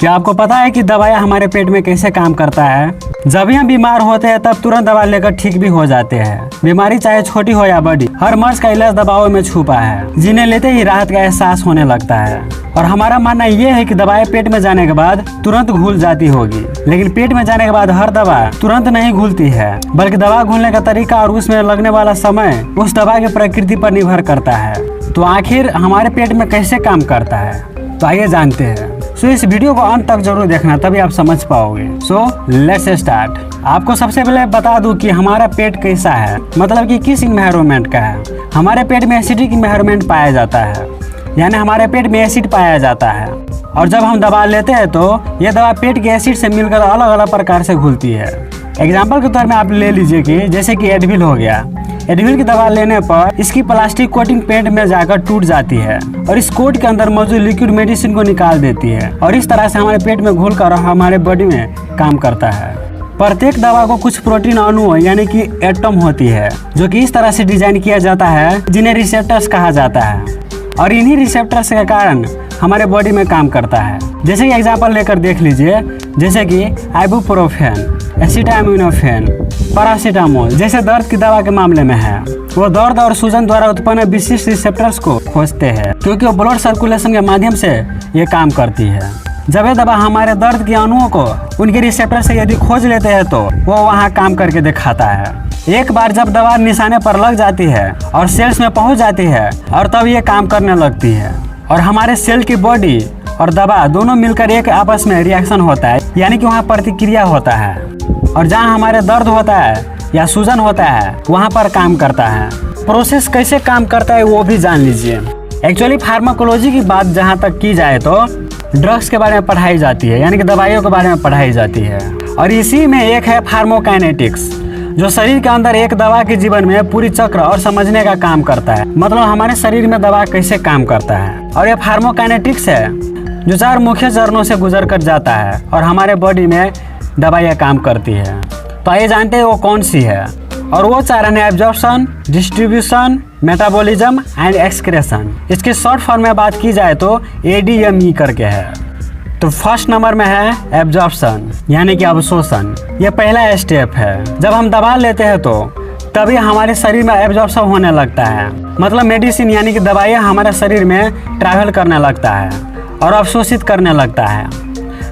क्या आपको पता है कि दवाइयाँ हमारे पेट में कैसे काम करता है? जब भी हम बीमार होते हैं तब तुरंत दवा लेकर ठीक भी हो जाते हैं। बीमारी चाहे छोटी हो या बड़ी, हर मर्ज का इलाज दवाओं में छुपा है, जिन्हें लेते ही राहत का एहसास होने लगता है। और हमारा मानना ये है कि दवाएं पेट में जाने के बाद तुरंत घुल जाती होगी, लेकिन पेट में जाने के बाद हर दवा तुरंत नहीं घुलती है, बल्कि दवा घुलने का तरीका और उसमें लगने वाला समय उस दवा की प्रकृति पर निर्भर करता है। तो आखिर हमारे पेट में कैसे काम करता है, तो आइए जानते हैं। इस वीडियो को अंत तक जरूर देखना, तभी आप समझ पाओगे। Let's start. आपको सबसे पहले बता दूं कि हमारा पेट कैसा है, मतलब कि किस इन्वायरमेंट का है। हमारे पेट में एसिडिक इन्वायरमेंट पाया जाता है, यानी हमारे पेट में एसिड पाया जाता है। और जब हम दवा लेते हैं तो यह दवा पेट के एसिड से मिलकर अलग अलग प्रकार से घुलती है। एग्जाम्पल के तौर में आप ले लीजिए कि जैसे कि एडविल हो गया। एडविल की दवा लेने पर इसकी प्लास्टिक कोटिंग पेट में जाकर टूट जाती है और इस कोट के अंदर मौजूद लिक्विड मेडिसिन को निकाल देती है और इस तरह से हमारे पेट में घुलकर हमारे बॉडी में काम करता है। प्रत्येक दवा को कुछ प्रोटीन अणु यानी कि एटम होती है, जो कि इस तरह से डिजाइन किया जाता है, जिन्हें रिसेप्टर्स कहा जाता है। और इन्हीं रिसेप्टर्स के कारण हमारे बॉडी में काम करता है। जैसे कि एग्जांपल लेकर देख लीजिए, जैसे कि आइबुप्रोफेन, एसिटामिनोफेन, पैरासीटामोल जैसे दर्द की दवा के मामले में है। वो दर्द और सूजन द्वारा उत्पन्न विशिष्ट रिसेप्टर्स को खोजते हैं, क्योंकि वो ब्लड सर्कुलेशन के माध्यम से ये काम करती है। जब ये दवा हमारे दर्द के अणुओं को उनके रिसेप्टर से यदि खोज लेते हैं तो वो वहाँ काम करके दिखाता है। एक बार जब दवा निशाने पर लग जाती है और सेल्स में पहुँच जाती है और तब ये काम करने लगती है और हमारे सेल की बॉडी और दवा दोनों मिलकर एक आपस में रिएक्शन होता है, यानी कि वहाँ प्रतिक्रिया होता है। और जहाँ हमारे दर्द होता है या सूजन होता है वहाँ पर काम करता है। प्रोसेस कैसे काम करता है वो भी जान लीजिए। एक्चुअली फार्माकोलॉजी की बात जहाँ तक की जाए तो ड्रग्स के बारे में पढ़ाई जाती है, यानी कि दवाइयों के बारे में पढ़ाई जाती है। और इसी में एक है फार्माकोकाइनेटिक्स, जो शरीर के अंदर एक दवा के जीवन में पूरी चक्र और समझने का काम करता है, मतलब हमारे शरीर में दवा कैसे काम करता है। और ये फार्माकोकाइनेटिक्स है जो 4 मुख्य चरणों से गुजर कर जाता है और हमारे बॉडी में दवाइयाँ काम करती है। तो आइए जानते हैं वो कौन सी है। और वो चरण है absorption, distribution, metabolism and excretion. इसके शॉर्ट फॉर्म में बात की जाए तो ADME करके है। तो फर्स्ट नंबर में है एब्जॉर्प्शन, यानी कि अवशोषण। ये पहला स्टेप है। जब हम दवा लेते हैं तो तभी हमारे शरीर में एब्जॉर्प्शन होने लगता है, मतलब मेडिसिन यानी कि दवाइयाँ हमारे शरीर में ट्रैवल करने लगता है और अवशोषित करने लगता है।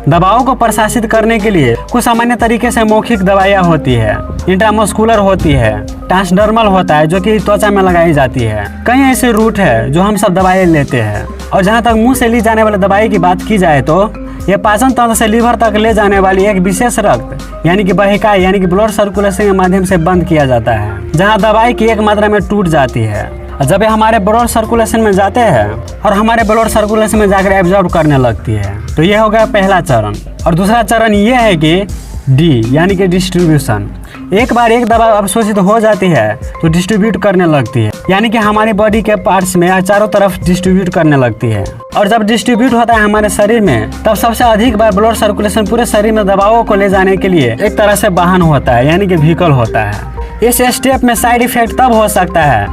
दवाओं को प्रशासित करने के लिए कुछ सामान्य तरीके से मौखिक दवाइयाँ होती है, इंट्रामस्कुलर होती है, ट्रांसडर्मल होता है जो कि त्वचा में लगाई जाती है। कई ऐसे रूट है जो हम सब दवाएं लेते हैं। और जहाँ तक मुंह से ली जाने वाली दवाई की बात की जाए तो ये पाचन तंत्र से लीवर तक ले जाने वाली एक विशेष रक्त यानी कि बहिकाई यानी कि ब्लड सर्कुलेशन के माध्यम से बंद किया जाता है, जहाँ दवाई की एक मात्रा में टूट जाती है। जब ये हमारे ब्लड सर्कुलेशन में जाते हैं और हमारे ब्लड सर्कुलेशन में जाकर एब्जॉर्ब करने लगती है, तो ये हो गया पहला चरण। और दूसरा चरण ये है कि D यानी कि डिस्ट्रीब्यूशन। एक बार एक दवा अवशोषित हो जाती है तो डिस्ट्रीब्यूट करने लगती है, यानी कि हमारी बॉडी के पार्ट्स में चारों तरफ डिस्ट्रीब्यूट करने लगती है। और जब डिस्ट्रीब्यूट होता है हमारे शरीर में, तब सबसे अधिक बार ब्लड सर्कुलेशन पूरे शरीर में दवाओं को ले जाने के लिए एक तरह से वाहन होता है, यानी कि व्हीकल होता है। इस स्टेप में साइड इफेक्ट तब हो सकता है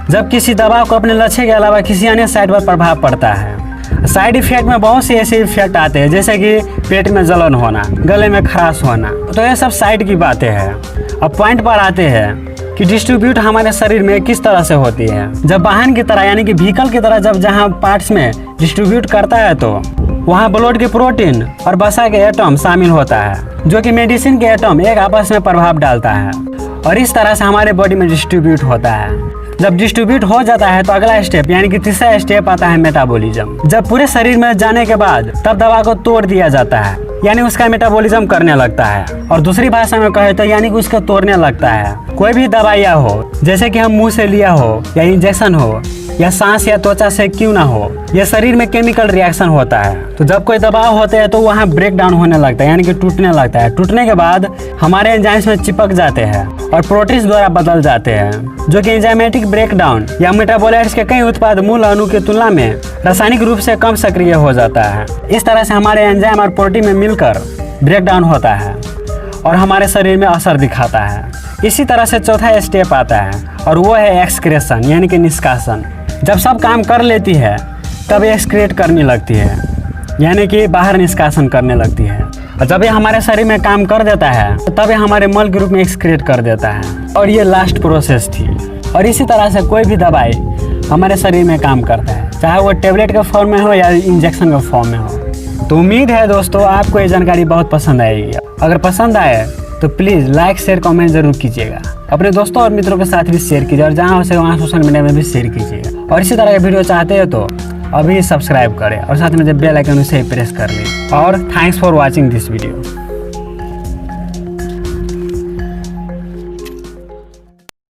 जब किसी दवा को अपने लक्ष्य के अलावा किसी अन्य साइड पर प्रभाव पड़ता है। साइड इफेक्ट में बहुत से ऐसे इफेक्ट आते हैं, जैसे कि पेट में जलन होना, गले में खराश होना। तो ये सब साइड की बातें हैं। अब पॉइंट पर आते हैं कि डिस्ट्रीब्यूट हमारे शरीर में किस तरह से होती है। जब वाहन की तरह यानी कि व्हीकल की तरह जब जहाँ पार्ट्स में डिस्ट्रीब्यूट करता है तो वहाँ ब्लड के प्रोटीन और वसा के एटम शामिल होता है, जो कि मेडिसिन के एटम एक आपस में प्रभाव डालता है और इस तरह से हमारे बॉडी में डिस्ट्रीब्यूट होता है। जब डिस्ट्रीब्यूट हो जाता है तो अगला स्टेप यानी कि तीसरा स्टेप आता है मेटाबॉलिज्म। जब पूरे शरीर में जाने के बाद तब दवा को तोड़ दिया जाता है, यानी उसका मेटाबॉलिज्म करने लगता है। और दूसरी भाषा में कहे तो यानी कि उसको तोड़ने लगता है। कोई भी दवाइयाँ हो, जैसे कि हम मुंह से लिया हो या इंजेक्शन हो या सांस या त्वचा से क्यों ना हो, यह शरीर में केमिकल रिएक्शन होता है। तो जब कोई दबाव होते हैं तो वहाँ ब्रेक डाउन होने लगता है, यानी कि टूटने लगता है। टूटने के बाद हमारे एंजाइम्स में चिपक जाते हैं और प्रोटीन्स द्वारा बदल जाते हैं, जो कि एंजाइमेटिक ब्रेकडाउन या मेटाबोलाइट्स के कई उत्पाद मूल अणु की तुलना में रासायनिक रूप से कम सक्रिय हो जाता है। इस तरह से हमारे एंजाइम और प्रोटीन में मिलकर ब्रेकडाउन होता है और हमारे शरीर में असर दिखाता है। इसी तरह से चौथा स्टेप आता है और वो है एक्सक्रेशन, यानी कि निष्कासन। जब सब काम कर लेती है तब एक्सक्रेट करने लगती है। यानी कि बाहर निष्कासन करने लगती है। और जब ये हमारे शरीर में काम कर देता है तब ये हमारे मल के रूप में एक्सक्रीट कर देता है। और ये लास्ट प्रोसेस थी। और इसी तरह से कोई भी दवाई हमारे शरीर में काम करता है, चाहे वो टेबलेट के फॉर्म में हो या इंजेक्शन के फॉर्म में हो। तो उम्मीद है दोस्तों आपको ये जानकारी बहुत पसंद आएगी। अगर पसंद आए तो प्लीज़ लाइक शेयर कमेंट जरूर कीजिएगा। अपने दोस्तों और मित्रों के साथ भी शेयर कीजिए और जहाँ हो सके वहाँ सोशल मीडिया में भी शेयर कीजिएगा। और इसी तरह के वीडियो चाहते हैं तो अभी सब्सक्राइब करें और साथ में जब बेल आइकन उसे प्रेस कर लें। और thanks for watching this video.